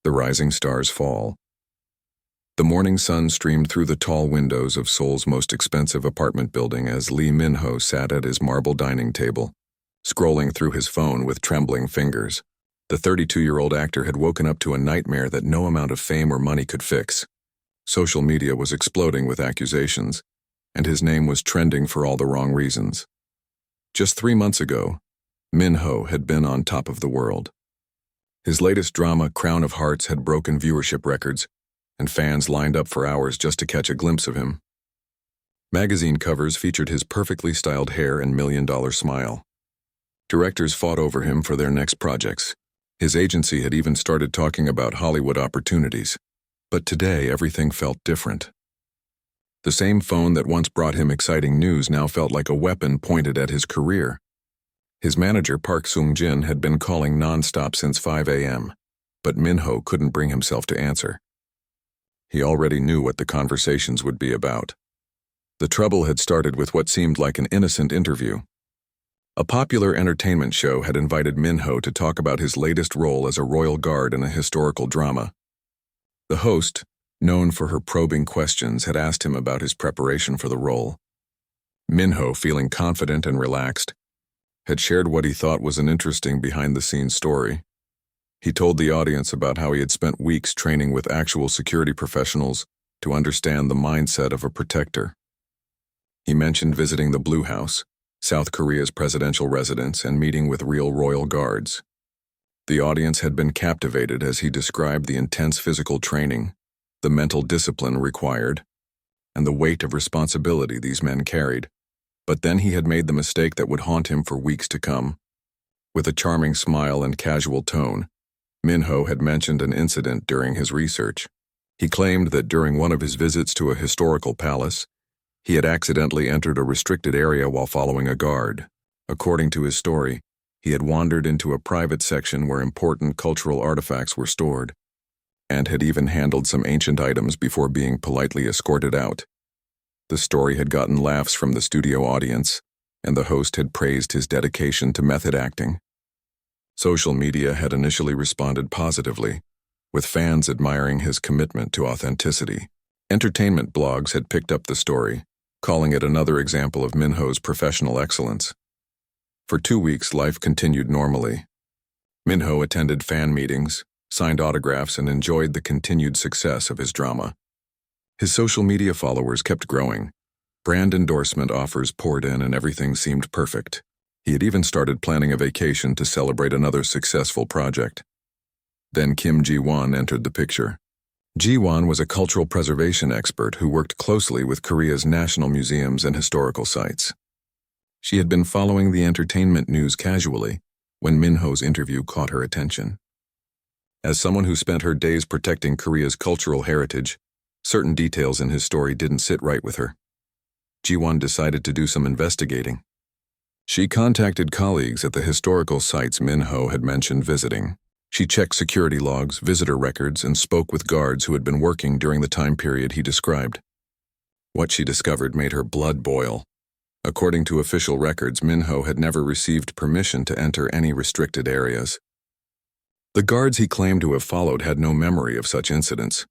The rising stars fall. The morning sun streamed through the tall windows of Seoul's most expensive apartment building as Lee Min-ho sat at his marble dining table, scrolling through his phone with trembling fingers. The 32-year-old actor had woken up to a nightmare that no amount of fame or money could fix. Social media was exploding with accusations, and his name was trending for all the wrong reasons. Just 3 months ago, Min-ho had been on top of the world. His latest drama, Crown of Hearts, had broken viewership records, and fans lined up for hours just to catch a glimpse of him. Magazine covers featured his perfectly styled hair and million-dollar smile. Directors fought over him for their next projects. His agency had even started talking about Hollywood opportunities. But today, everything felt different. The same phone that once brought him exciting news now felt like a weapon pointed at his career. His manager, Park Sung-jin, had been calling non-stop since 5 a.m., but Min-ho couldn't bring himself to answer. He already knew what the conversations would be about. The trouble had started with what seemed like an innocent interview. A popular entertainment show had invited Min-ho to talk about his latest role as a royal guard in a historical drama. The host, known for her probing questions, had asked him about his preparation for the role. Min-ho, feeling confident and relaxed, had shared what he thought was an interesting behind-the-scenes story. He told the audience about how he had spent weeks training with actual security professionals to understand the mindset of a protector. He mentioned visiting the Blue House, South Korea's presidential residence, and meeting with real royal guards. The audience had been captivated as he described the intense physical training, the mental discipline required, and the weight of responsibility these men carried. But then he had made the mistake that would haunt him for weeks to come. With a charming smile and casual tone, Min-ho had mentioned an incident during his research. He claimed that during one of his visits to a historical palace, he had accidentally entered a restricted area while following a guard. According to his story, he had wandered into a private section where important cultural artifacts were stored, and had even handled some ancient items before being politely escorted out. The story had gotten laughs from the studio audience, and the host had praised his dedication to method acting. Social media had initially responded positively, with fans admiring his commitment to authenticity. Entertainment blogs had picked up the story, calling it another example of Min-ho's professional excellence. For 2 weeks, life continued normally. Min-ho attended fan meetings, signed autographs, and enjoyed the continued success of his drama. His social media followers kept growing. Brand endorsement offers poured in and everything seemed perfect. He had even started planning a vacation to celebrate another successful project. Then Kim Ji-won entered the picture. Ji-won was a cultural preservation expert who worked closely with Korea's national museums and historical sites. She had been following the entertainment news casually when Min-ho's interview caught her attention. As someone who spent her days protecting Korea's cultural heritage, certain details in his story didn't sit right with her. Ji-won decided to do some investigating. She contacted colleagues at the historical sites Min-ho had mentioned visiting. She checked security logs, visitor records, and spoke with guards who had been working during the time period he described. What she discovered made her blood boil. According to official records, Min-ho had never received permission to enter any restricted areas. The guards he claimed to have followed had no memory of such incidents.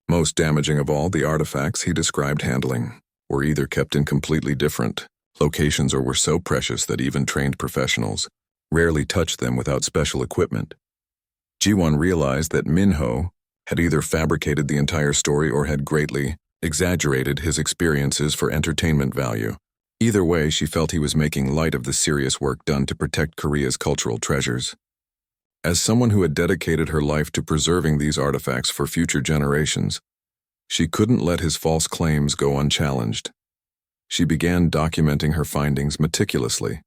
Most damaging of all, the artifacts he described handling were either kept in completely different locations or were so precious that even trained professionals rarely touched them without special equipment. Ji-won realized that Min-ho had either fabricated the entire story or had greatly exaggerated his experiences for entertainment value. Either way, she felt he was making light of the serious work done to protect Korea's cultural treasures. As someone who had dedicated her life to preserving these artifacts for future generations, she couldn't let his false claims go unchallenged. She began documenting her findings meticulously.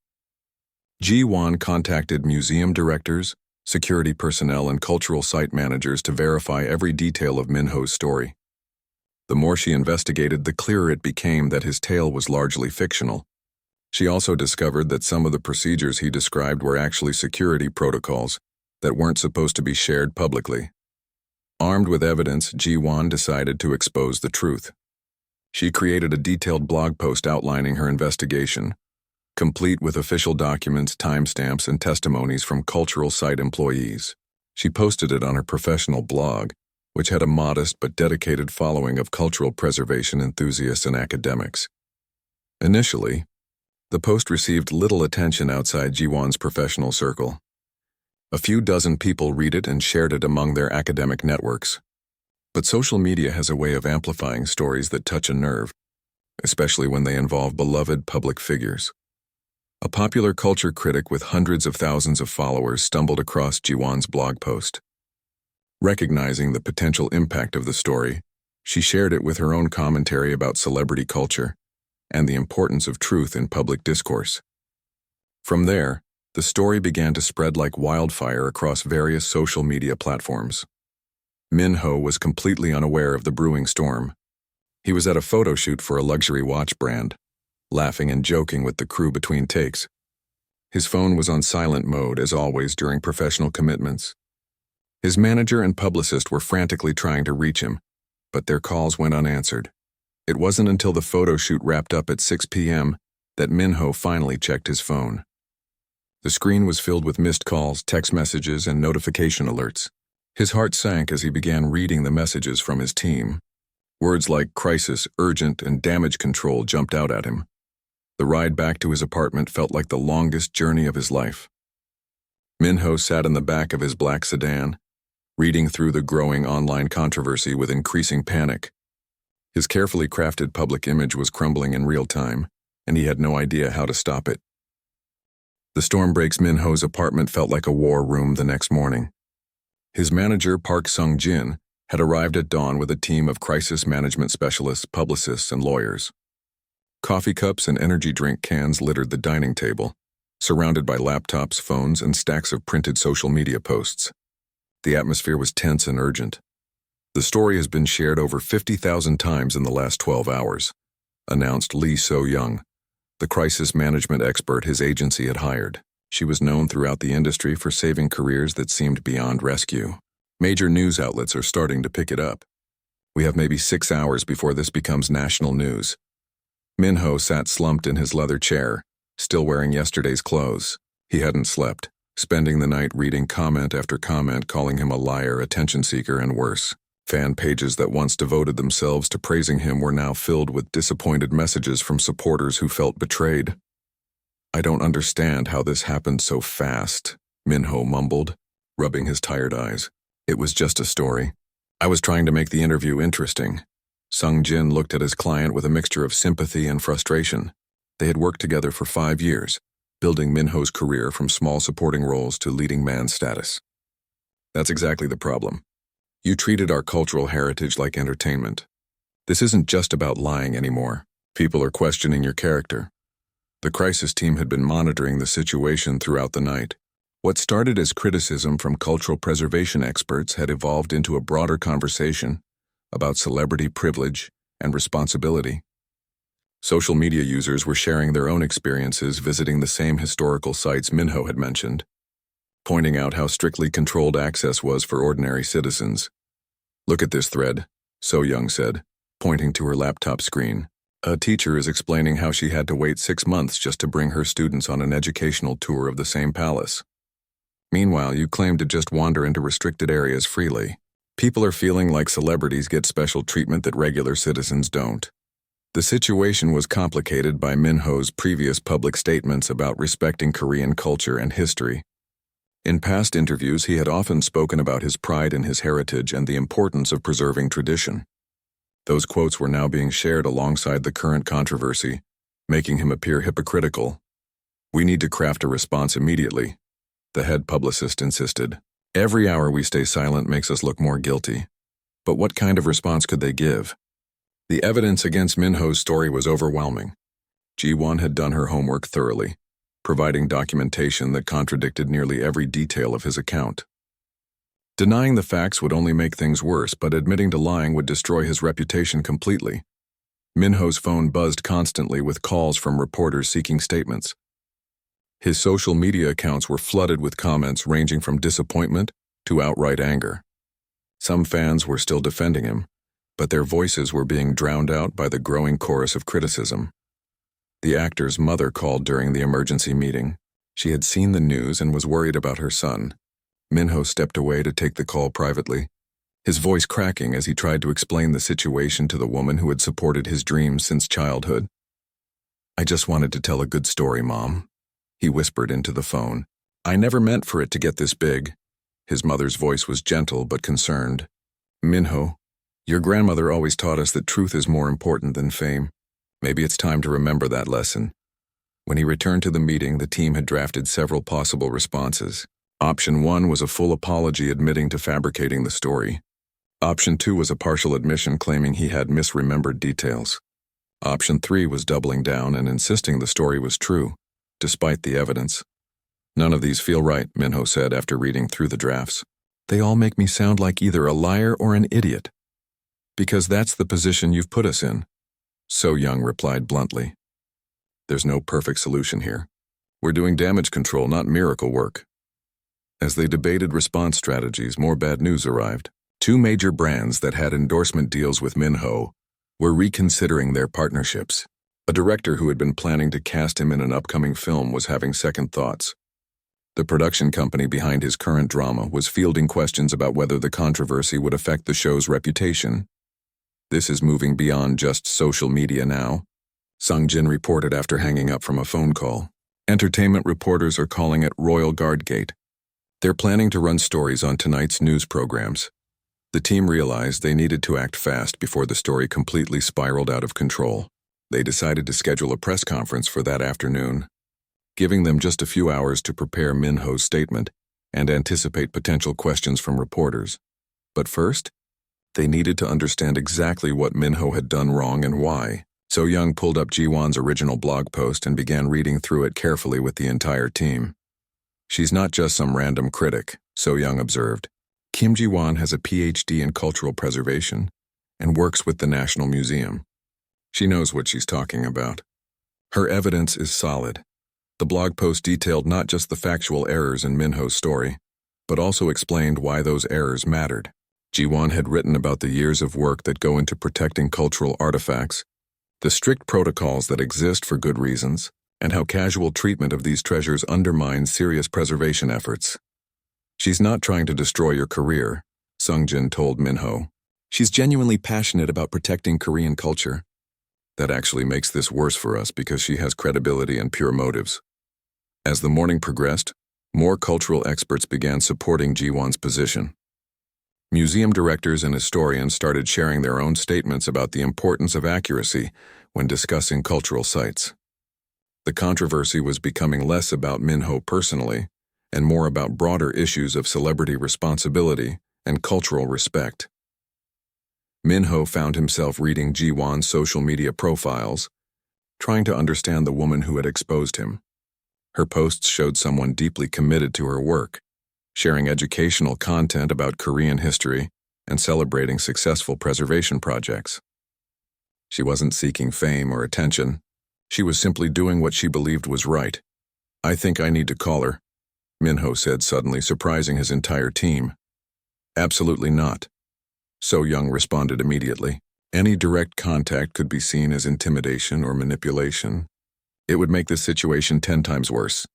Ji-won contacted museum directors, security personnel, and cultural site managers to verify every detail of Min-ho's story. The more she investigated, the clearer it became that his tale was largely fictional. She also discovered that some of the procedures he described were actually security protocols that weren't supposed to be shared publicly. Armed with evidence, Ji-won decided to expose the truth. She created a detailed blog post outlining her investigation, complete with official documents, timestamps, and testimonies from cultural site employees. She posted it on her professional blog, which had a modest but dedicated following of cultural preservation enthusiasts and academics. Initially, the post received little attention outside Jiwon's professional circle. A few dozen people read it and shared it among their academic networks. But social media has a way of amplifying stories that touch a nerve, especially when they involve beloved public figures. A popular culture critic with hundreds of thousands of followers stumbled across Jiwon's blog post. Recognizing the potential impact of the story, she shared it with her own commentary about celebrity culture and the importance of truth in public discourse. From there, the story began to spread like wildfire across various social media platforms. Minho was completely unaware of the brewing storm. He was at a photo shoot for a luxury watch brand, laughing and joking with the crew between takes. His phone was on silent mode, as always during professional commitments. His manager and publicist were frantically trying to reach him, but their calls went unanswered. It wasn't until the photo shoot wrapped up at 6 p.m. that Minho finally checked his phone. The screen was filled with missed calls, text messages, and notification alerts. His heart sank as he began reading the messages from his team. Words like crisis, urgent, and damage control jumped out at him. The ride back to his apartment felt like the longest journey of his life. Minho sat in the back of his black sedan, reading through the growing online controversy with increasing panic. His carefully crafted public image was crumbling in real time, and he had no idea how to stop it. The storm breaks Minho's apartment felt like a war room the next morning. His manager, Park Sung-jin, had arrived at dawn with a team of crisis management specialists, publicists, and lawyers. Coffee cups and energy drink cans littered the dining table, surrounded by laptops, phones, and stacks of printed social media posts. The atmosphere was tense and urgent. The story has been shared over 50,000 times in the last 12 hours, announced Lee So-young, the crisis management expert his agency had hired. She was known throughout the industry for saving careers that seemed beyond rescue. Major news outlets are starting to pick it up. We have maybe 6 hours before this becomes national news. Minho sat slumped in his leather chair, still wearing yesterday's clothes. He hadn't slept, spending the night reading comment after comment calling him a liar, attention seeker, and worse. Fan pages that once devoted themselves to praising him were now filled with disappointed messages from supporters who felt betrayed. "I don't understand how this happened so fast," Minho mumbled, rubbing his tired eyes. "It was just a story. I was trying to make the interview interesting." Sung-jin looked at his client with a mixture of sympathy and frustration. They had worked together for 5 years, building Minho's career from small supporting roles to leading man status. "That's exactly the problem. You treated our cultural heritage like entertainment. This isn't just about lying anymore. People are questioning your character." The crisis team had been monitoring the situation throughout the night. What started as criticism from cultural preservation experts had evolved into a broader conversation about celebrity privilege and responsibility. Social media users were sharing their own experiences visiting the same historical sites Minho had mentioned, pointing out how strictly controlled access was for ordinary citizens. "Look at this thread," So-young said, pointing to her laptop screen. "A teacher is explaining how she had to wait 6 months just to bring her students on an educational tour of the same palace. Meanwhile, you claim to just wander into restricted areas freely. People are feeling like celebrities get special treatment that regular citizens don't." The situation was complicated by Minho's previous public statements about respecting Korean culture and history. In past interviews, he had often spoken about his pride in his heritage and the importance of preserving tradition. Those quotes were now being shared alongside the current controversy, making him appear hypocritical. "We need to craft a response immediately," the head publicist insisted. "Every hour we stay silent makes us look more guilty." But what kind of response could they give? The evidence against Minho's story was overwhelming. Ji-won had done her homework thoroughly, providing documentation that contradicted nearly every detail of his account. Denying the facts would only make things worse, but admitting to lying would destroy his reputation completely. Minho's phone buzzed constantly with calls from reporters seeking statements. His social media accounts were flooded with comments ranging from disappointment to outright anger. Some fans were still defending him, but their voices were being drowned out by the growing chorus of criticism. The actor's mother called during the emergency meeting. She had seen the news and was worried about her son. Minho stepped away to take the call privately, his voice cracking as he tried to explain the situation to the woman who had supported his dreams since childhood. "I just wanted to tell a good story, Mom," he whispered into the phone. "I never meant for it to get this big." His mother's voice was gentle but concerned. "Minho, your grandmother always taught us that truth is more important than fame. Maybe it's time to remember that lesson." When he returned to the meeting, the team had drafted several possible responses. Option 1 was a full apology admitting to fabricating the story. Option 2 was a partial admission claiming he had misremembered details. Option 3 was doubling down and insisting the story was true, despite the evidence. "None of these feel right," Minho said after reading through the drafts. "They all make me sound like either a liar or an idiot." "Because that's the position you've put us in," So Young replied bluntly. "There's no perfect solution here. We're doing damage control, not miracle work." As they debated response strategies, more bad news arrived. 2 major brands that had endorsement deals with Minho were reconsidering their partnerships. A director who had been planning to cast him in an upcoming film was having second thoughts. The production company behind his current drama was fielding questions about whether the controversy would affect the show's reputation. "This is moving beyond just social media now," Sung-jin reported after hanging up from a phone call. "Entertainment reporters are calling it Royal Guard Gate. They're planning to run stories on tonight's news programs." The team realized they needed to act fast before the story completely spiraled out of control. They decided to schedule a press conference for that afternoon, giving them just a few hours to prepare Minho's statement and anticipate potential questions from reporters. But first, they needed to understand exactly what Minho had done wrong and why. So Young pulled up Ji-won's original blog post and began reading through it carefully with the entire team. "She's not just some random critic," So Young observed. "Kim Ji-won has a PhD in cultural preservation and works with the National Museum. She knows what she's talking about. Her evidence is solid." The blog post detailed not just the factual errors in Minho's story, but also explained why those errors mattered. Ji-won had written about the years of work that go into protecting cultural artifacts, the strict protocols that exist for good reasons, and how casual treatment of these treasures undermines serious preservation efforts. "She's not trying to destroy your career," Sung-jin told Minho. "She's genuinely passionate about protecting Korean culture. That actually makes this worse for us because she has credibility and pure motives." As the morning progressed, more cultural experts began supporting Ji-won's position. Museum directors and historians started sharing their own statements about the importance of accuracy when discussing cultural sites. The controversy was becoming less about Minho personally and more about broader issues of celebrity responsibility and cultural respect. Minho found himself reading Ji-won's social media profiles, trying to understand the woman who had exposed him. Her posts showed someone deeply committed to her work, sharing educational content about Korean history and celebrating successful preservation projects. She wasn't seeking fame or attention. She was simply doing what she believed was right. "I think I need to call her," Minho said suddenly, surprising his entire team. "Absolutely not," So Young responded immediately. Any direct contact could be seen as intimidation or manipulation. It would make the situation 10 times worse.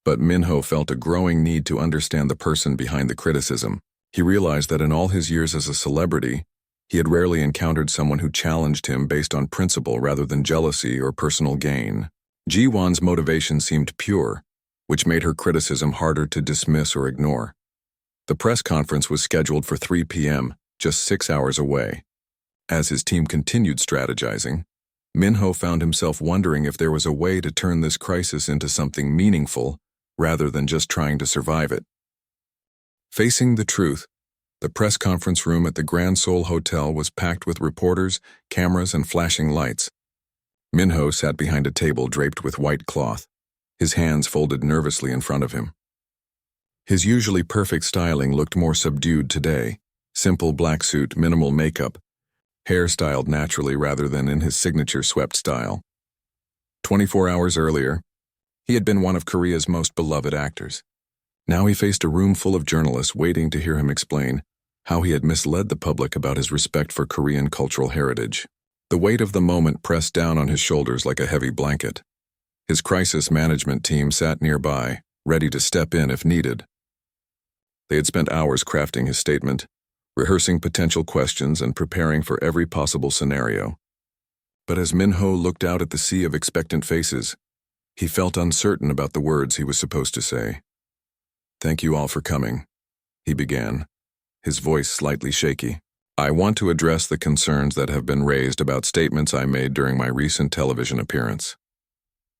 But Minho felt a growing need to understand the person behind the criticism. He realized that in all his years as a celebrity, he had rarely encountered someone who challenged him based on principle rather than jealousy or personal gain. Ji-won's motivation seemed pure, which made her criticism harder to dismiss or ignore. The press conference was scheduled for 3 p.m., just 6 hours away. As his team continued strategizing, Minho found himself wondering if there was a way to turn this crisis into something meaningful rather than just trying to survive it. Facing the truth, the press conference room at the Grand Seoul Hotel was packed with reporters, cameras, and flashing lights. Minho sat behind a table draped with white cloth, his hands folded nervously in front of him. His usually perfect styling looked more subdued today. Simple black suit, minimal makeup, hair styled naturally rather than in his signature swept style. 24 hours earlier, he had been one of Korea's most beloved actors. Now he faced a room full of journalists waiting to hear him explain how he had misled the public about his respect for Korean cultural heritage. The weight of the moment pressed down on his shoulders like a heavy blanket. His crisis management team sat nearby, ready to step in if needed. They had spent hours crafting his statement, rehearsing potential questions and preparing for every possible scenario. But as Minho looked out at the sea of expectant faces, he felt uncertain about the words he was supposed to say. "Thank you all for coming," he began, his voice slightly shaky. "I want to address the concerns that have been raised about statements I made during my recent television appearance."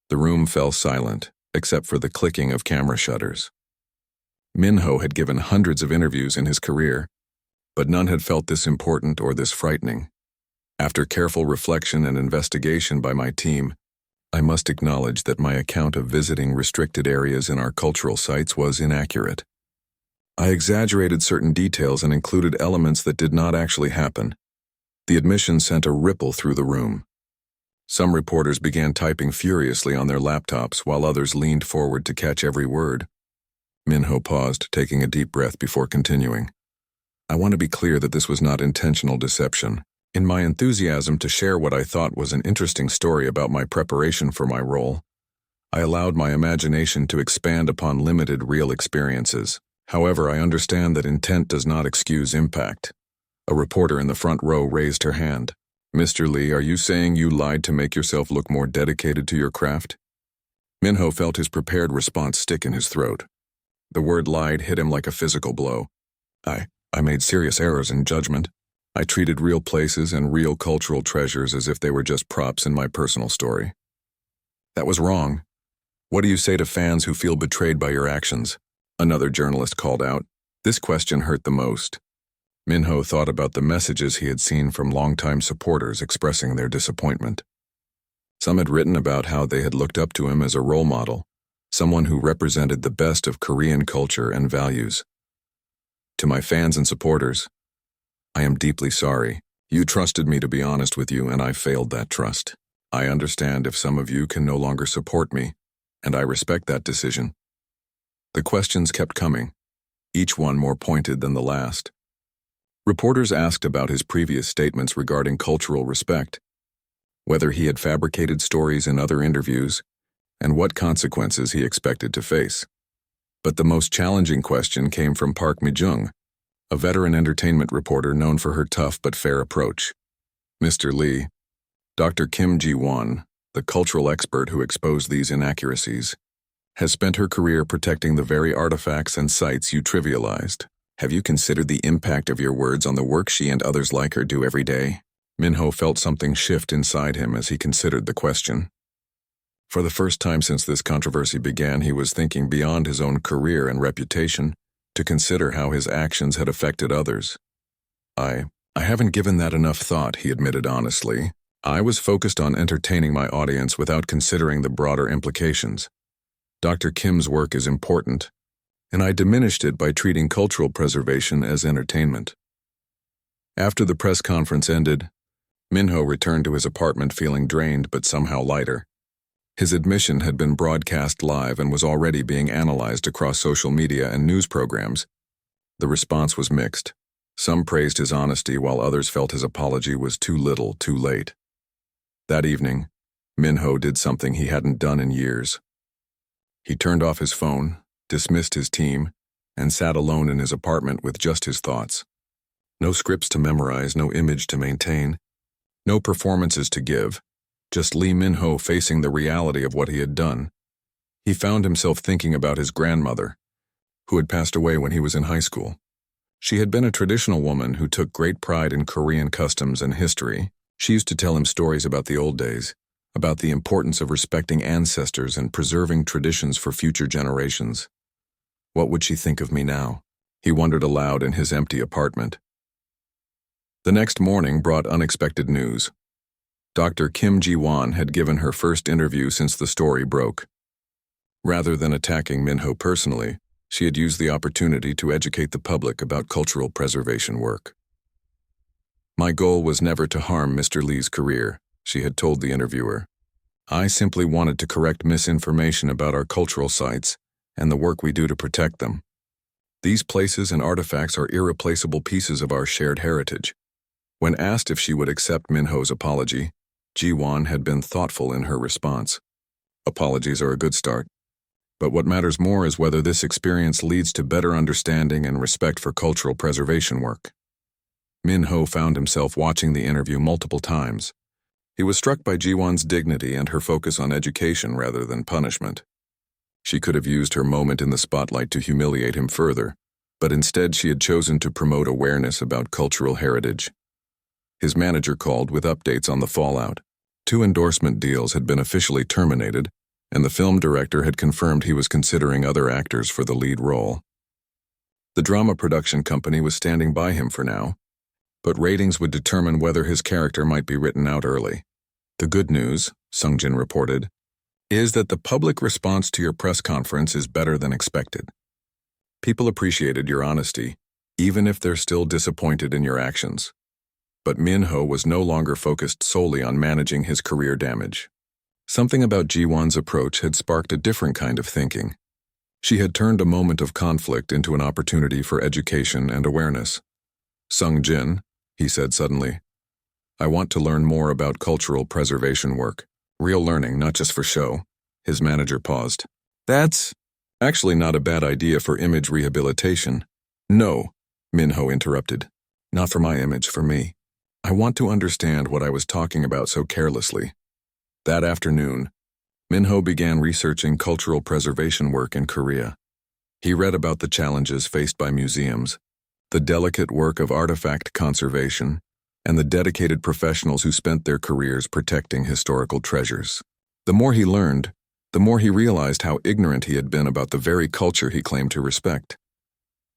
The room fell silent, except for the clicking of camera shutters. Minho had given hundreds of interviews in his career, but none had felt this important or this frightening. After careful reflection and investigation by my team, I must acknowledge that my account of visiting restricted areas in our cultural sites was inaccurate. I exaggerated certain details and included elements that did not actually happen. The admission sent a ripple through the room. Some reporters began typing furiously on their laptops while others leaned forward to catch every word. Minho paused, taking a deep breath before continuing. "I want to be clear that this was not intentional deception. In my enthusiasm to share what I thought was an interesting story about my preparation for my role, I allowed my imagination to expand upon limited real experiences. However, I understand that intent does not excuse impact." A reporter in the front row raised her hand. "Mr. Lee, are you saying you lied to make yourself look more dedicated to your craft?" Minho felt his prepared response stick in his throat. The word lied hit him like a physical blow. I made serious errors in judgment. I treated real places and real cultural treasures as if they were just props in my personal story. That was wrong. What do you say to fans who feel betrayed by your actions? Another journalist called out. This question hurt the most. Minho thought about the messages he had seen from longtime supporters expressing their disappointment. Some had written about how they had looked up to him as a role model, someone who represented the best of Korean culture and values. To my fans and supporters, I am deeply sorry. You trusted me to be honest with you, and I failed that trust. I understand if some of you can no longer support me, and I respect that decision. The questions kept coming, each one more pointed than the last. Reporters asked about his previous statements regarding cultural respect, whether he had fabricated stories in other interviews, and what consequences he expected to face. But the most challenging question came from Park Mi-jung, a veteran entertainment reporter known for her tough but fair approach. Mr. Lee, Dr. Kim Ji-won, the cultural expert who exposed these inaccuracies, has spent her career protecting the very artifacts and sites you trivialized. Have you considered the impact of your words on the work she and others like her do every day? Minho felt something shift inside him as he considered the question. For the first time since this controversy began, he was thinking beyond his own career and reputation to consider how his actions had affected others. I haven't given that enough thought, he admitted honestly. I was focused on entertaining my audience without considering the broader implications. Dr. Kim's work is important, and I diminished it by treating cultural preservation as entertainment. After the press conference ended, Minho returned to his apartment feeling drained but somehow lighter. His admission had been broadcast live and was already being analyzed across social media and news programs. The response was mixed. Some praised his honesty while others felt his apology was too little, too late. That evening, Minho did something he hadn't done in years. He turned off his phone, dismissed his team, and sat alone in his apartment with just his thoughts. No scripts to memorize, no image to maintain, no performances to give. Just Lee Minho facing the reality of what he had done. He found himself thinking about his grandmother, who had passed away when he was in high school. She had been a traditional woman who took great pride in Korean customs and history. She used to tell him stories about the old days, about the importance of respecting ancestors and preserving traditions for future generations. What would she think of me now? He wondered aloud in his empty apartment. The next morning brought unexpected news. Dr. Kim Ji-won had given her first interview since the story broke. Rather than attacking Minho personally, she had used the opportunity to educate the public about cultural preservation work. My goal was never to harm Mr. Lee's career, she had told the interviewer. I simply wanted to correct misinformation about our cultural sites and the work we do to protect them. These places and artifacts are irreplaceable pieces of our shared heritage. When asked if she would accept Minho's apology, Ji-won had been thoughtful in her response. Apologies are a good start. But what matters more is whether this experience leads to better understanding and respect for cultural preservation work. Min-ho found himself watching the interview multiple times. He was struck by Ji-won's dignity and her focus on education rather than punishment. She could have used her moment in the spotlight to humiliate him further, but instead she had chosen to promote awareness about cultural heritage. His manager called with updates on the fallout. 2 endorsement deals had been officially terminated, and the film director had confirmed he was considering other actors for the lead role. The drama production company was standing by him for now, but ratings would determine whether his character might be written out early. The good news, Sung-jin reported, is that the public response to your press conference is better than expected. People appreciated your honesty, even if they're still disappointed in your actions. But Min-ho was no longer focused solely on managing his career damage. Something about Ji-won's approach had sparked a different kind of thinking. She had turned a moment of conflict into an opportunity for education and awareness. "Sung-jin," he said suddenly, "I want to learn more about cultural preservation work. Real learning, not just for show." His manager paused. "That's actually not a bad idea for image rehabilitation." "No," Min-ho interrupted. "Not for my image, for me. I want to understand what I was talking about so carelessly." That afternoon, Min-ho began researching cultural preservation work in Korea. He read about the challenges faced by museums, the delicate work of artifact conservation, and the dedicated professionals who spent their careers protecting historical treasures. The more he learned, the more he realized how ignorant he had been about the very culture he claimed to respect.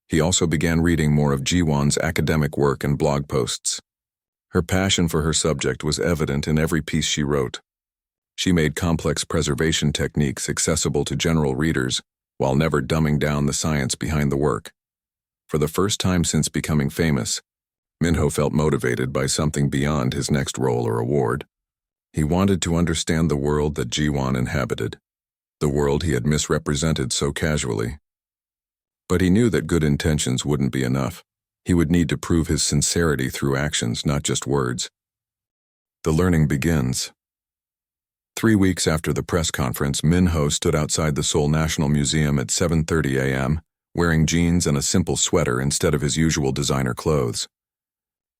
He also began reading more of Ji-won's academic work and blog posts. Her passion for her subject was evident in every piece she wrote. She made complex preservation techniques accessible to general readers while never dumbing down the science behind the work. For the first time since becoming famous, Min-ho felt motivated by something beyond his next role or award. He wanted to understand the world that Ji-won inhabited, the world he had misrepresented so casually. But he knew that good intentions wouldn't be enough. He would need to prove his sincerity through actions, not just words. The learning begins. 3 weeks after the press conference, Min-ho stood outside the Seoul National Museum at 7:30 a.m., wearing jeans and a simple sweater instead of his usual designer clothes.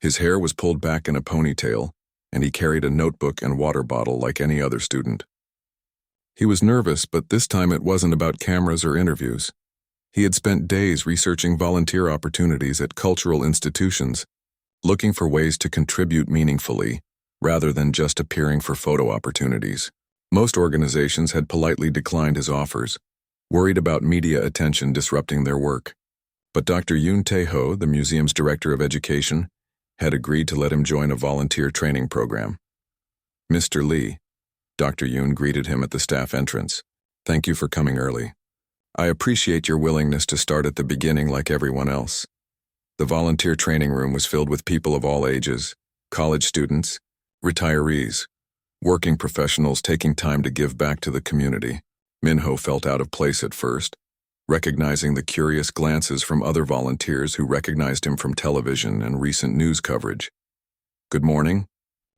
His hair was pulled back in a ponytail, and he carried a notebook and water bottle like any other student. He was nervous, but this time it wasn't about cameras or interviews. He had spent days researching volunteer opportunities at cultural institutions, looking for ways to contribute meaningfully, rather than just appearing for photo opportunities. Most organizations had politely declined his offers, worried about media attention disrupting their work. But Dr. Yoon Tae-ho, the museum's director of education, had agreed to let him join a volunteer training program. "Mr. Lee," Dr. Yoon greeted him at the staff entrance. "Thank you for coming early. I appreciate your willingness to start at the beginning like everyone else." The volunteer training room was filled with people of all ages, college students, retirees, working professionals taking time to give back to the community. Min-ho felt out of place at first, recognizing the curious glances from other volunteers who recognized him from television and recent news coverage. "Good morning,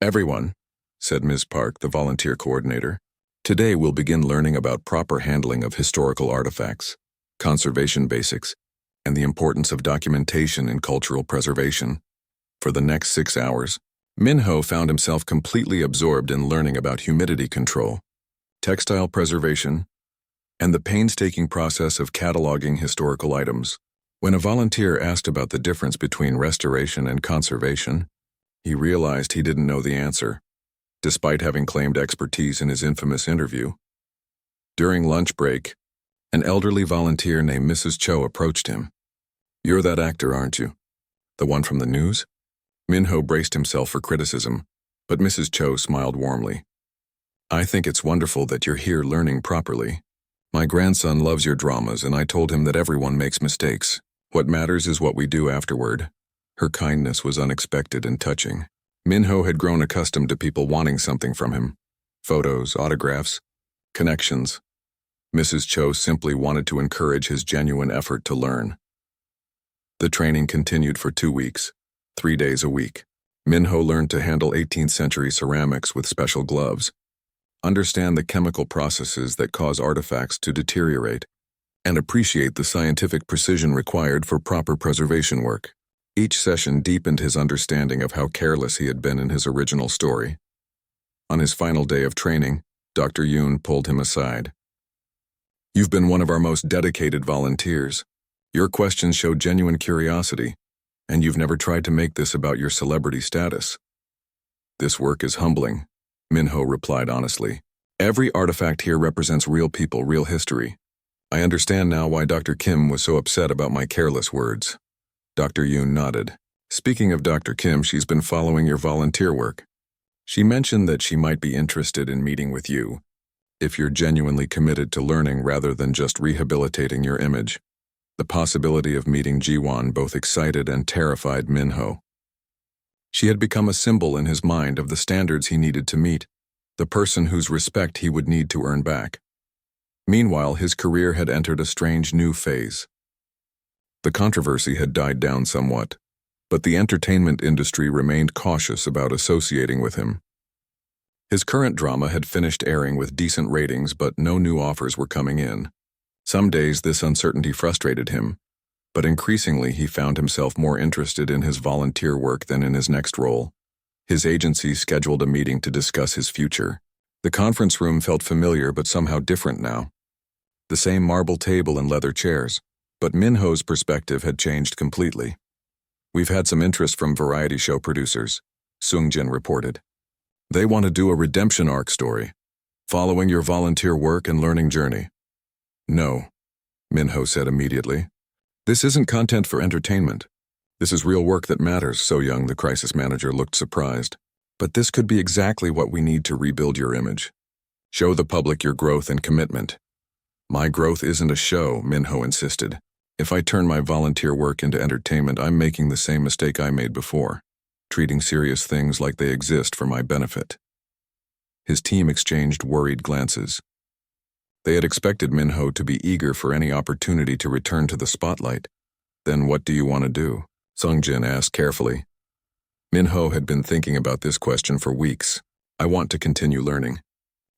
everyone," said Ms. Park, the volunteer coordinator. "Today we'll begin learning about proper handling of historical artifacts, conservation basics, and the importance of documentation in cultural preservation." For the next 6 hours, Min-ho found himself completely absorbed in learning about humidity control, textile preservation, and the painstaking process of cataloging historical items. When a volunteer asked about the difference between restoration and conservation, he realized he didn't know the answer, despite having claimed expertise in his infamous interview. During lunch break, an elderly volunteer named Mrs. Cho approached him. "You're that actor, aren't you? The one from the news?" Min-ho braced himself for criticism, but Mrs. Cho smiled warmly. "I think it's wonderful that you're here learning properly. My grandson loves your dramas, and I told him that everyone makes mistakes. What matters is what we do afterward." Her kindness was unexpected and touching. Min-ho had grown accustomed to people wanting something from him. Photos, autographs, connections. Mrs. Cho simply wanted to encourage his genuine effort to learn. The training continued for 2 weeks, 3 days a week. Min-ho learned to handle 18th century ceramics with special gloves, understand the chemical processes that cause artifacts to deteriorate, and appreciate the scientific precision required for proper preservation work. Each session deepened his understanding of how careless he had been in his original story. On his final day of training, Dr. Yoon pulled him aside. "You've been one of our most dedicated volunteers. Your questions show genuine curiosity, and you've never tried to make this about your celebrity status." "This work is humbling," Minho replied honestly. "Every artifact here represents real people, real history. I understand now why Dr. Kim was so upset about my careless words." Dr. Yoon nodded. "Speaking of Dr. Kim, she's been following your volunteer work. She mentioned that she might be interested in meeting with you, if you're genuinely committed to learning rather than just rehabilitating your image." The possibility of meeting Jiwon both excited and terrified Minho. She had become a symbol in his mind of the standards he needed to meet, the person whose respect he would need to earn back. Meanwhile, his career had entered a strange new phase. The controversy had died down somewhat, but the entertainment industry remained cautious about associating with him. His current drama had finished airing with decent ratings, but no new offers were coming in. Some days this uncertainty frustrated him, but increasingly he found himself more interested in his volunteer work than in his next role. His agency scheduled a meeting to discuss his future. The conference room felt familiar but somehow different now. The same marble table and leather chairs, but Minho's perspective had changed completely. "We've had some interest from variety show producers," Seung-jin reported. "They want to do a redemption arc story, following your volunteer work and learning journey." "No," Minho said immediately. "This isn't content for entertainment. This is real work that matters." So-young, the crisis manager, looked surprised. "But this could be exactly what we need to rebuild your image. Show the public your growth and commitment." "My growth isn't a show," Minho insisted. "If I turn my volunteer work into entertainment, I'm making the same mistake I made before, treating serious things like they exist for my benefit." His team exchanged worried glances. They had expected Minho to be eager for any opportunity to return to the spotlight. "Then what do you want to do?" Seung-jin asked carefully. Minho had been thinking about this question for weeks. "I want to continue learning.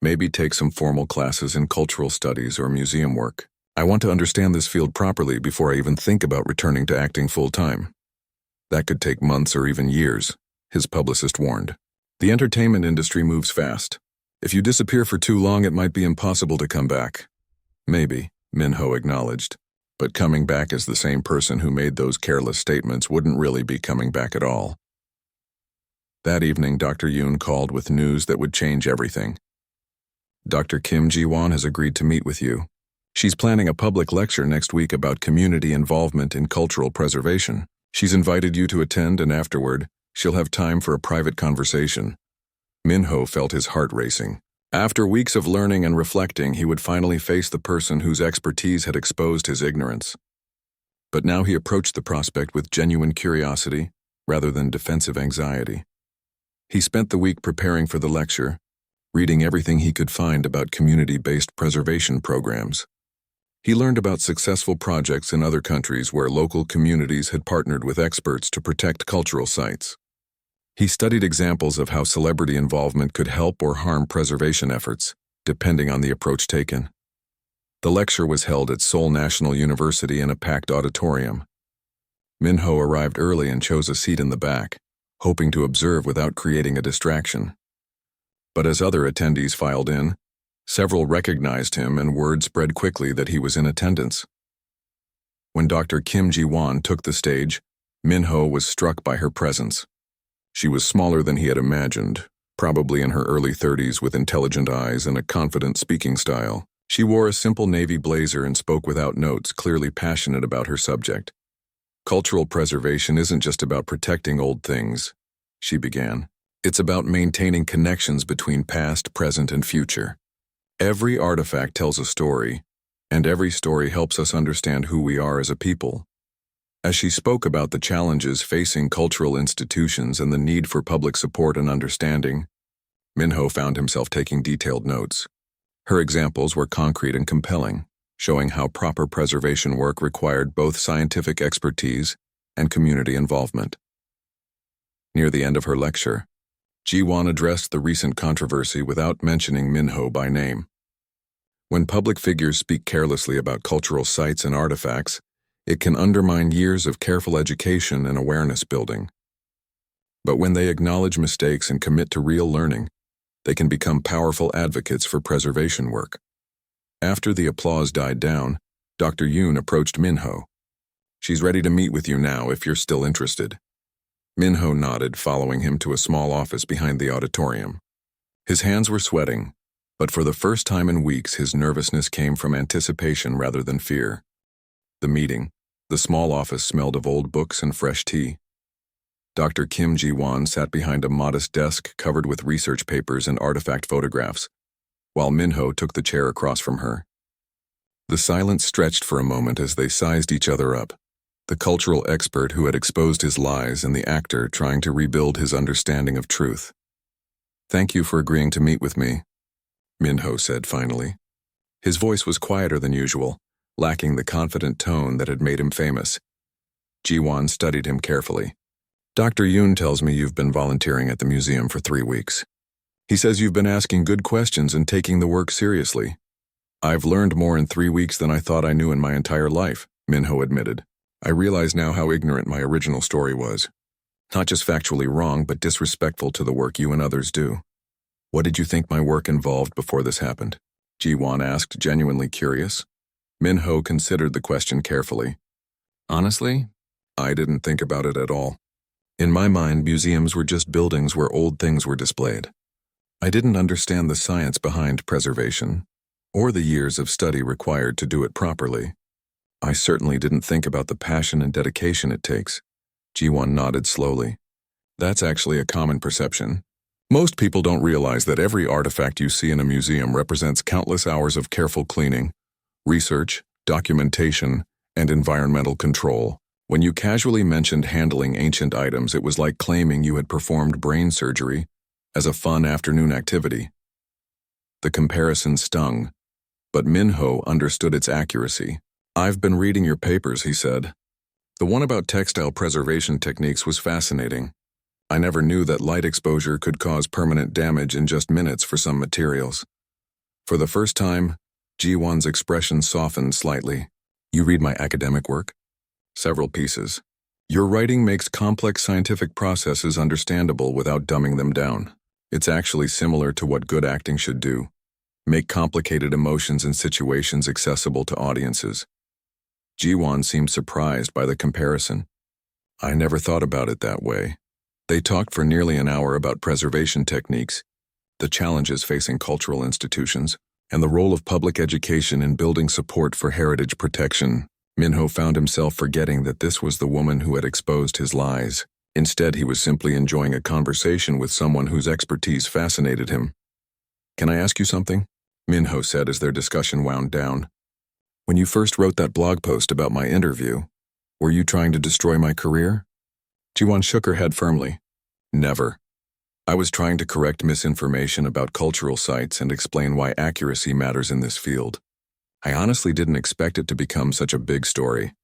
Maybe take some formal classes in cultural studies or museum work. I want to understand this field properly before I even think about returning to acting full-time." "That could take months or even years," his publicist warned. "The entertainment industry moves fast. If you disappear for too long, it might be impossible to come back." "Maybe," Minho acknowledged. "But coming back as the same person who made those careless statements wouldn't really be coming back at all." That evening, Dr. Yoon called with news that would change everything. "Dr. Kim Ji-won has agreed to meet with you. She's planning a public lecture next week about community involvement in cultural preservation. She's invited you to attend, and afterward, she'll have time for a private conversation." Minho felt his heart racing. After weeks of learning and reflecting, he would finally face the person whose expertise had exposed his ignorance. But now he approached the prospect with genuine curiosity rather than defensive anxiety. He spent the week preparing for the lecture, reading everything he could find about community-based preservation programs. He learned about successful projects in other countries where local communities had partnered with experts to protect cultural sites. He studied examples of how celebrity involvement could help or harm preservation efforts, depending on the approach taken. The lecture was held at Seoul National University in a packed auditorium. Minho arrived early and chose a seat in the back, hoping to observe without creating a distraction. But as other attendees filed in, several recognized him and word spread quickly that he was in attendance. When Dr. Kim Ji-won took the stage, Minho was struck by her presence. She was smaller than he had imagined, probably in her early 30s with intelligent eyes and a confident speaking style. She wore a simple navy blazer and spoke without notes, clearly passionate about her subject. "Cultural preservation isn't just about protecting old things," she began. "It's about maintaining connections between past, present, and future. Every artifact tells a story, and every story helps us understand who we are as a people." As she spoke about the challenges facing cultural institutions and the need for public support and understanding, Minho found himself taking detailed notes. Her examples were concrete and compelling, showing how proper preservation work required both scientific expertise and community involvement. Near the end of her lecture, Ji-won addressed the recent controversy without mentioning Minho by name. When public figures speak carelessly about cultural sites and artifacts, it can undermine years of careful education and awareness building. But when they acknowledge mistakes and commit to real learning, they can become powerful advocates for preservation work. After the applause died down, Dr. Yoon approached Minho. "She's ready to meet with you now if you're still interested." Minho nodded, following him to a small office behind the auditorium. His hands were sweating, but for the first time in weeks his nervousness came from anticipation rather than fear. The meeting, the small office smelled of old books and fresh tea. Dr. Kim Ji-won sat behind a modest desk covered with research papers and artifact photographs, while Minho took the chair across from her. The silence stretched for a moment as they sized each other up, the cultural expert who had exposed his lies and the actor trying to rebuild his understanding of truth. "Thank you for agreeing to meet with me," Minho said finally. His voice was quieter than usual, lacking the confident tone that had made him famous. Ji-won studied him carefully. "Dr. Yoon tells me you've been volunteering at the museum for 3 weeks. He says you've been asking good questions and taking the work seriously." "I've learned more in 3 weeks than I thought I knew in my entire life," Minho admitted. "I realize now how ignorant my original story was. Not just factually wrong, but disrespectful to the work you and others do." "What did you think my work involved before this happened?" Ji-won asked, genuinely curious. Minho considered the question carefully. "Honestly, I didn't think about it at all. In my mind, museums were just buildings where old things were displayed. I didn't understand the science behind preservation, or the years of study required to do it properly. I certainly didn't think about the passion and dedication it takes." Ji-won nodded slowly. "That's actually a common perception. Most people don't realize that every artifact you see in a museum represents countless hours of careful cleaning, research, documentation, and environmental control. When you casually mentioned handling ancient items, it was like claiming you had performed brain surgery as a fun afternoon activity." The comparison stung, but Minho understood its accuracy. "I've been reading your papers," he said. "The one about textile preservation techniques was fascinating. I never knew that light exposure could cause permanent damage in just minutes for some materials." For the first time, Ji-won's expression softened slightly. "You read my academic work?" "Several pieces. Your writing makes complex scientific processes understandable without dumbing them down. It's actually similar to what good acting should do. Make complicated emotions and situations accessible to audiences." Ji-won seemed surprised by the comparison. "I never thought about it that way." They talked for nearly an hour about preservation techniques, the challenges facing cultural institutions, and the role of public education in building support for heritage protection. Minho found himself forgetting that this was the woman who had exposed his lies. Instead, he was simply enjoying a conversation with someone whose expertise fascinated him. "Can I ask you something?" Minho said as their discussion wound down. "When you first wrote that blog post about my interview, were you trying to destroy my career?" Ji-won shook her head firmly. "Never. I was trying to correct misinformation about cultural sites and explain why accuracy matters in this field. I honestly didn't expect it to become such a big story.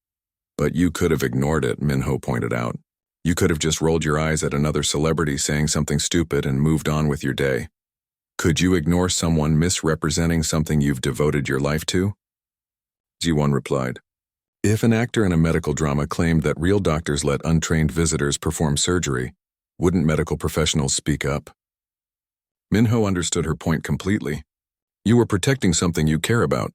But you could have ignored it," Minho pointed out. "You could have just rolled your eyes at another celebrity saying something stupid and moved on with your day. Could you ignore someone misrepresenting something you've devoted your life to?" Ji-won replied, "If an actor in a medical drama claimed that real doctors let untrained visitors perform surgery, wouldn't medical professionals speak up?" Minho understood her point completely. "You were protecting something you care about."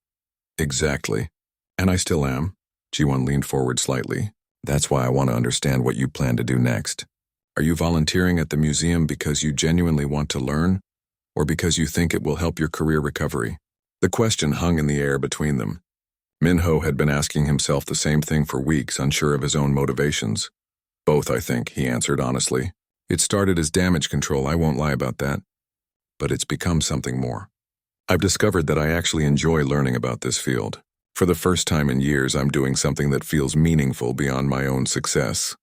"Exactly. And I still am." Ji-won leaned forward slightly. "That's why I want to understand what you plan to do next. Are you volunteering at the museum because you genuinely want to learn, or because you think it will help your career recovery?" The question hung in the air between them. Minho had been asking himself the same thing for weeks, unsure of his own motivations. "Both, I think," he answered honestly. "It started as damage control, I won't lie about that. But it's become something more. I've discovered that I actually enjoy learning about this field. For the first time in years, I'm doing something that feels meaningful beyond my own success."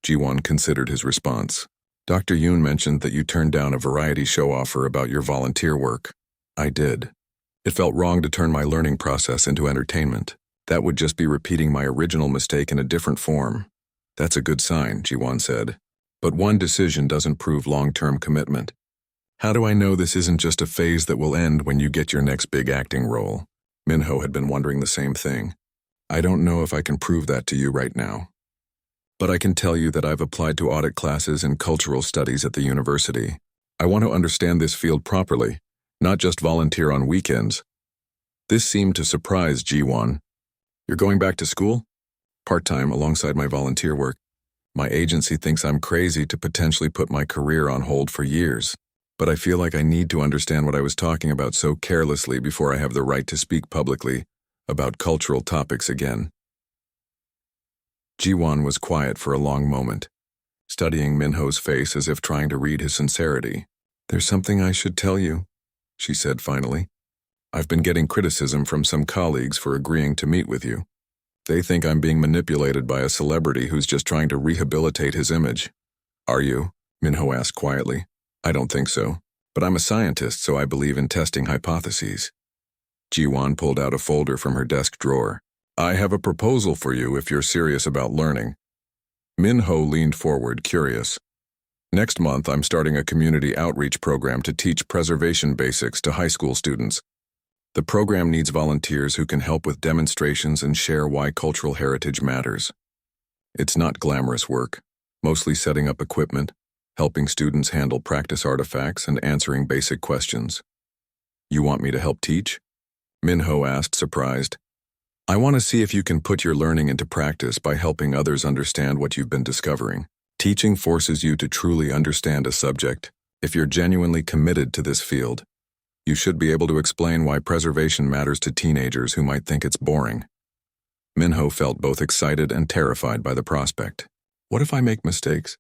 Ji-won considered his response. "Dr. Yoon mentioned that you turned down a variety show offer about your volunteer work." "I did. It felt wrong to turn my learning process into entertainment. That would just be repeating my original mistake in a different form." "That's a good sign," Ji-won said. But one decision doesn't prove long-term commitment. How do I know this isn't just a phase that will end when you get your next big acting role? Minho had been wondering the same thing. I don't know if I can prove that to you right now. But I can tell you that I've applied to audit classes in cultural studies at the university. I want to understand this field properly, not just volunteer on weekends. This seemed to surprise Ji-won. You're going back to school? Part-time alongside my volunteer work. My agency thinks I'm crazy to potentially put my career on hold for years. But I feel like I need to understand what I was talking about so carelessly before I have the right to speak publicly about cultural topics again. Ji-won was quiet for a long moment, studying Minho's face as if trying to read his sincerity. There's something I should tell you, she said finally. I've been getting criticism from some colleagues for agreeing to meet with you. They think I'm being manipulated by a celebrity who's just trying to rehabilitate his image. Are you? Minho asked quietly. I don't think so, but I'm a scientist, so I believe in testing hypotheses. Ji-won pulled out a folder from her desk drawer. I have a proposal for you if you're serious about learning. Minho leaned forward, curious. Next month, I'm starting a community outreach program to teach preservation basics to high school students. The program needs volunteers who can help with demonstrations and share why cultural heritage matters. It's not glamorous work, mostly setting up equipment, helping students handle practice artifacts, and answering basic questions. You want me to help teach? Minho asked, surprised. I want to see if you can put your learning into practice by helping others understand what you've been discovering. Teaching forces you to truly understand a subject. If you're genuinely committed to this field, you should be able to explain why preservation matters to teenagers who might think it's boring. Minho felt both excited and terrified by the prospect. What if I make mistakes?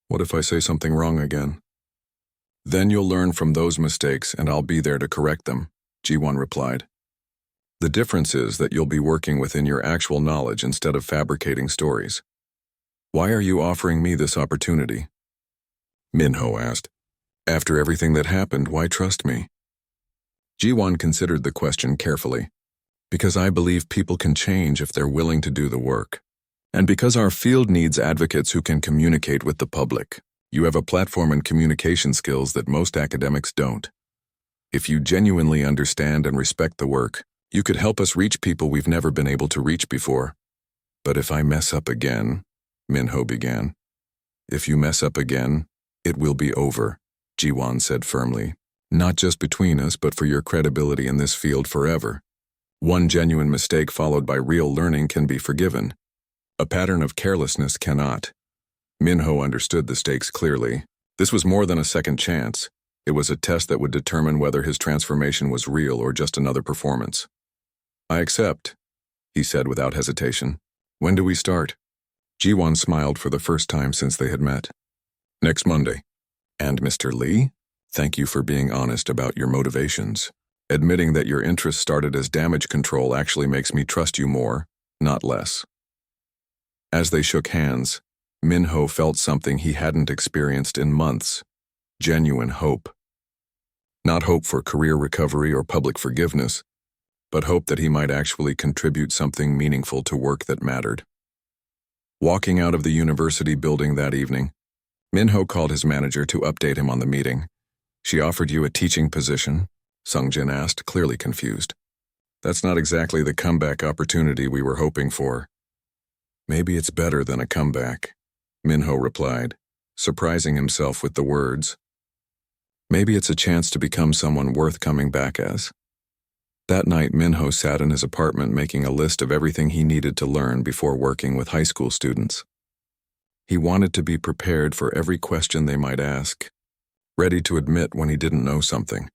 What if I say something wrong again? Then you'll learn from those mistakes and I'll be there to correct them, Ji-won replied. The difference is that you'll be working within your actual knowledge instead of fabricating stories. Why are you offering me this opportunity? Minho asked. After everything that happened, why trust me? Ji-won considered the question carefully. Because I believe people can change if they're willing to do the work. And because our field needs advocates who can communicate with the public. You have a platform and communication skills that most academics don't. If you genuinely understand and respect the work, you could help us reach people we've never been able to reach before. But if I mess up again, Minho began. If you mess up again, it will be over, Ji-won said firmly. Not just between us, but for your credibility in this field forever. One genuine mistake followed by real learning can be forgiven. A pattern of carelessness cannot. Minho understood the stakes clearly. This was more than a second chance. It was a test that would determine whether his transformation was real or just another performance. I accept, he said without hesitation. When do we start? Ji-won smiled for the first time since they had met. Next Monday. And Mr. Lee, thank you for being honest about your motivations. Admitting that your interest started as damage control actually makes me trust you more, not less. As they shook hands, Minho felt something he hadn't experienced in months. Genuine hope. Not hope for career recovery or public forgiveness, but hope that he might actually contribute something meaningful to work that mattered. Walking out of the university building that evening, Minho called his manager to update him on the meeting. She offered you a teaching position? Sung-jin asked, clearly confused. That's not exactly the comeback opportunity we were hoping for. Maybe it's better than a comeback, Minho replied, surprising himself with the words. Maybe it's a chance to become someone worth coming back as. That night, Minho sat in his apartment making a list of everything he needed to learn before working with high school students. He wanted to be prepared for every question they might ask, ready to admit when he didn't know something,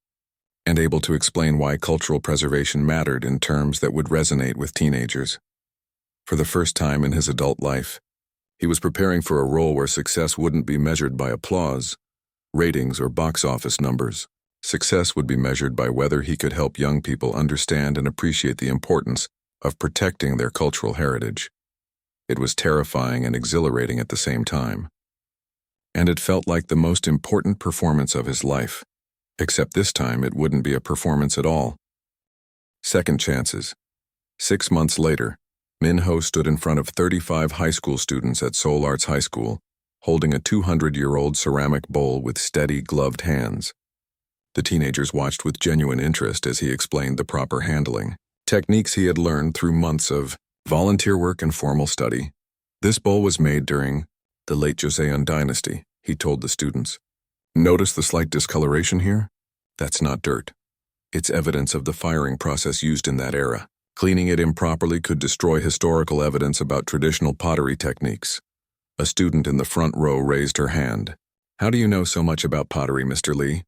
and able to explain why cultural preservation mattered in terms that would resonate with teenagers. For the first time in his adult life, he was preparing for a role where success wouldn't be measured by applause, ratings, or box office numbers. Success would be measured by whether he could help young people understand and appreciate the importance of protecting their cultural heritage. It was terrifying and exhilarating at the same time. And it felt like the most important performance of his life, except this time it wouldn't be a performance at all. Second chances. 6 months later, Minho stood in front of 35 high school students at Seoul Arts High School, holding a 200-year-old ceramic bowl with steady, gloved hands. The teenagers watched with genuine interest as he explained the proper handling, techniques he had learned through months of volunteer work and formal study. This bowl was made during the late Joseon dynasty, he told the students. Notice the slight discoloration here? That's not dirt. It's evidence of the firing process used in that era. Cleaning it improperly could destroy historical evidence about traditional pottery techniques. A student in the front row raised her hand. How do you know so much about pottery, Mr. Lee?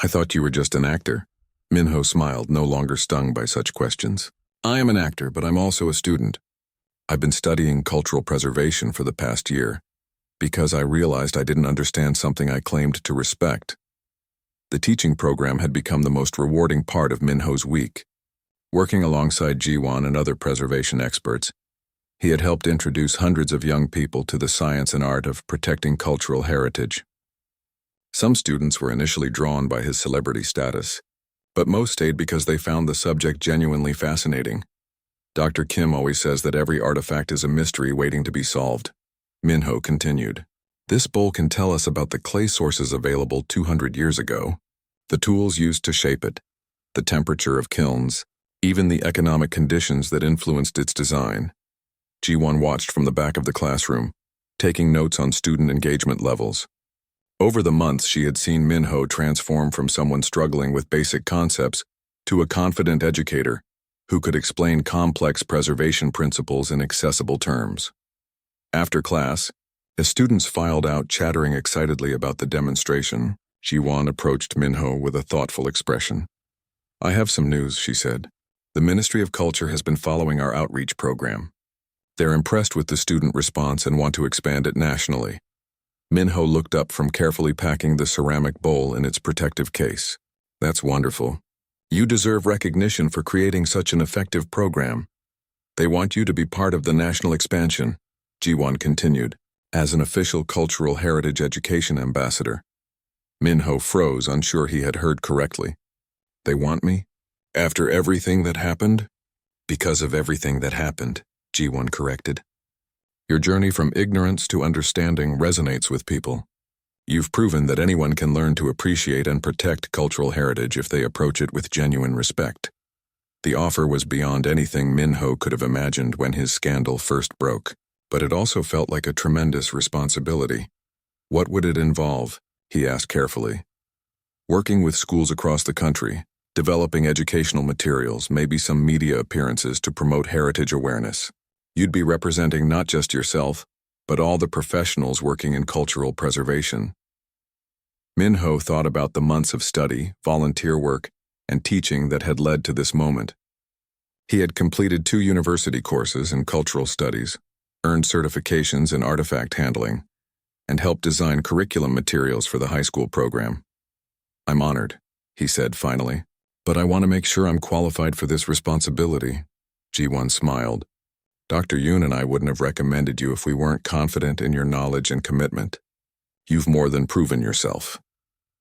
I thought you were just an actor. Minho smiled, no longer stung by such questions. I am an actor, but I'm also a student. I've been studying cultural preservation for the past year, because I realized I didn't understand something I claimed to respect. The teaching program had become the most rewarding part of Minho's week. Working alongside Jiwon and other preservation experts, he had helped introduce hundreds of young people to the science and art of protecting cultural heritage. Some students were initially drawn by his celebrity status, but most stayed because they found the subject genuinely fascinating. Dr. Kim always says that every artifact is a mystery waiting to be solved. Minho continued. This bowl can tell us about the clay sources available 200 years ago, the tools used to shape it, the temperature of kilns, even the economic conditions that influenced its design. Jiwon watched from the back of the classroom, taking notes on student engagement levels. Over the months, she had seen Minho transform from someone struggling with basic concepts to a confident educator who could explain complex preservation principles in accessible terms. After class, as students filed out chattering excitedly about the demonstration, Jiwon approached Minho with a thoughtful expression. I have some news, she said. The Ministry of Culture has been following our outreach program. They're impressed with the student response and want to expand it nationally. Minho looked up from carefully packing the ceramic bowl in its protective case. That's wonderful. You deserve recognition for creating such an effective program. They want you to be part of the national expansion, Jiwon continued, as an official cultural heritage education ambassador. Minho froze, unsure he had heard correctly. They want me? After everything that happened? Because of everything that happened, Jiwon corrected. Your journey from ignorance to understanding resonates with people. You've proven that anyone can learn to appreciate and protect cultural heritage if they approach it with genuine respect. The offer was beyond anything Minho could have imagined when his scandal first broke, but it also felt like a tremendous responsibility. What would it involve? He asked carefully. Working with schools across the country, developing educational materials, maybe some media appearances to promote heritage awareness. You'd be representing not just yourself, but all the professionals working in cultural preservation. Minho thought about the months of study, volunteer work, and teaching that had led to this moment. He had completed 2 university courses in cultural studies, earned certifications in artifact handling, and helped design curriculum materials for the high school program. I'm honored, he said finally, but I want to make sure I'm qualified for this responsibility. Jiwon smiled. Dr. Yoon and I wouldn't have recommended you if we weren't confident in your knowledge and commitment. You've more than proven yourself.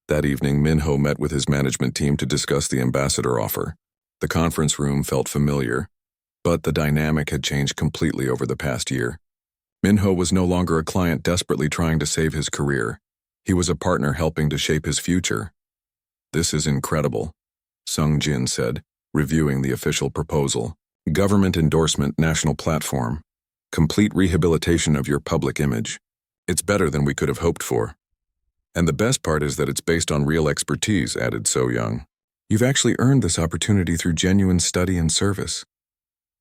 That evening, Minho met with his management team to discuss the ambassador offer. The conference room felt familiar, but the dynamic had changed completely over the past year. Minho was no longer a client desperately trying to save his career. He was a partner helping to shape his future. This is incredible, Sung Jin said, reviewing the official proposal. Government endorsement national platform. Complete rehabilitation of your public image. It's better than we could have hoped for. And the best part is that it's based on real expertise, added So Young. You've actually earned this opportunity through genuine study and service.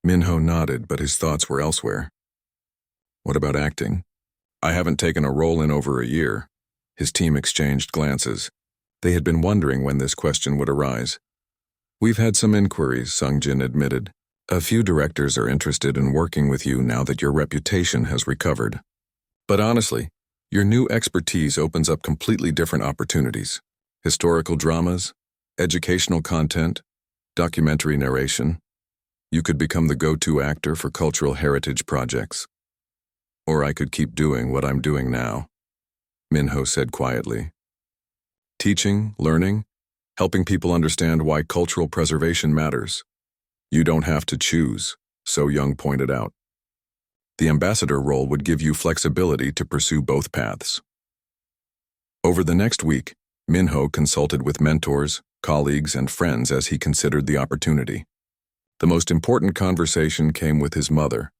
Minho nodded, but his thoughts were elsewhere. What about acting? I haven't taken a role in over a year. His team exchanged glances. They had been wondering when this question would arise. We've had some inquiries, Sung Jin admitted. A few directors are interested in working with you now that your reputation has recovered. But honestly, your new expertise opens up completely different opportunities. Historical dramas, educational content, documentary narration. You could become the go-to actor for cultural heritage projects. Or I could keep doing what I'm doing now, Minho said quietly. Teaching, learning, helping people understand why cultural preservation matters. You don't have to choose, So Young pointed out. The ambassador role would give you flexibility to pursue both paths. Over the next week, Minho consulted with mentors, colleagues, and friends as he considered the opportunity. The most important conversation came with his mother,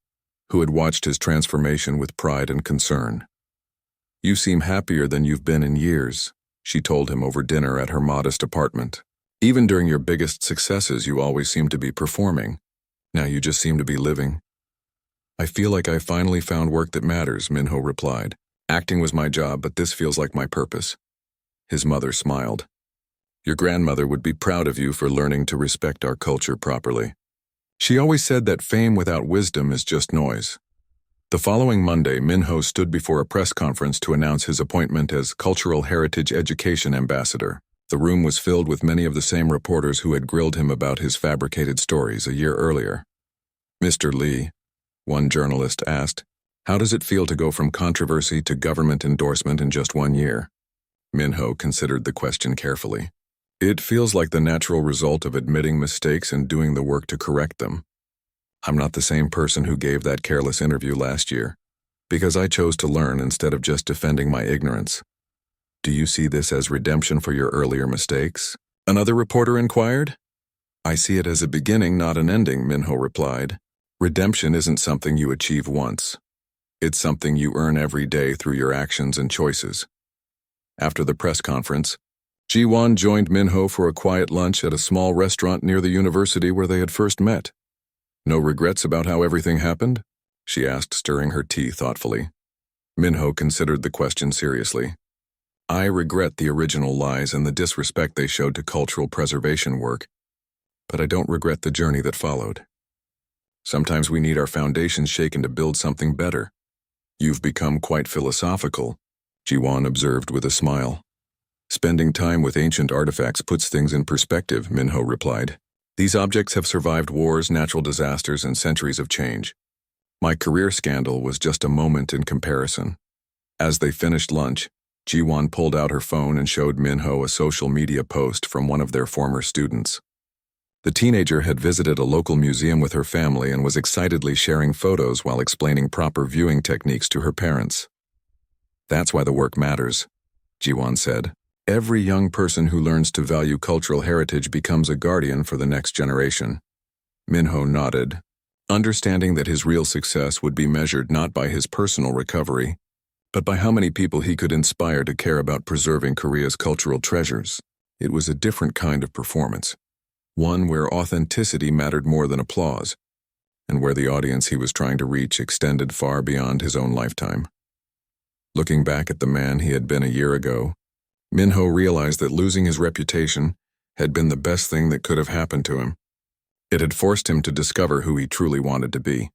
who had watched his transformation with pride and concern. "You seem happier than you've been in years," she told him over dinner at her modest apartment. "Even during your biggest successes, you always seem to be performing. Now you just seem to be living." "I feel like I finally found work that matters," Minho replied. "Acting was my job, but this feels like my purpose." His mother smiled. "Your grandmother would be proud of you for learning to respect our culture properly. She always said that fame without wisdom is just noise." The following Monday, Minho stood before a press conference to announce his appointment as Cultural Heritage Education Ambassador. The room was filled with many of the same reporters who had grilled him about his fabricated stories a year earlier. "Mr. Lee," one journalist asked, "how does it feel to go from controversy to government endorsement in just 1 year?" Minho considered the question carefully. "It feels like the natural result of admitting mistakes and doing the work to correct them. I'm not the same person who gave that careless interview last year, because I chose to learn instead of just defending my ignorance." "Do you see this as redemption for your earlier mistakes?" another reporter inquired. "I see it as a beginning, not an ending," Minho replied. "Redemption isn't something you achieve once. It's something you earn every day through your actions and choices." After the press conference, Ji-won joined Minho for a quiet lunch at a small restaurant near the university where they had first met. "No regrets about how everything happened?" she asked, stirring her tea thoughtfully. Minho considered the question seriously. "I regret the original lies and the disrespect they showed to cultural preservation work, but I don't regret the journey that followed. Sometimes we need our foundations shaken to build something better." "You've become quite philosophical," Ji-won observed with a smile. "Spending time with ancient artifacts puts things in perspective," Minho replied. "These objects have survived wars, natural disasters, and centuries of change. My career scandal was just a moment in comparison." As they finished lunch, Ji-won pulled out her phone and showed Minho a social media post from one of their former students. The teenager had visited a local museum with her family and was excitedly sharing photos while explaining proper viewing techniques to her parents. "That's why the work matters," Ji-won said. "Every young person who learns to value cultural heritage becomes a guardian for the next generation." Minho nodded, understanding that his real success would be measured not by his personal recovery, but by how many people he could inspire to care about preserving Korea's cultural treasures. It was a different kind of performance, one where authenticity mattered more than applause, and where the audience he was trying to reach extended far beyond his own lifetime. Looking back at the man he had been a year ago, Minho realized that losing his reputation had been the best thing that could have happened to him. It had forced him to discover who he truly wanted to be.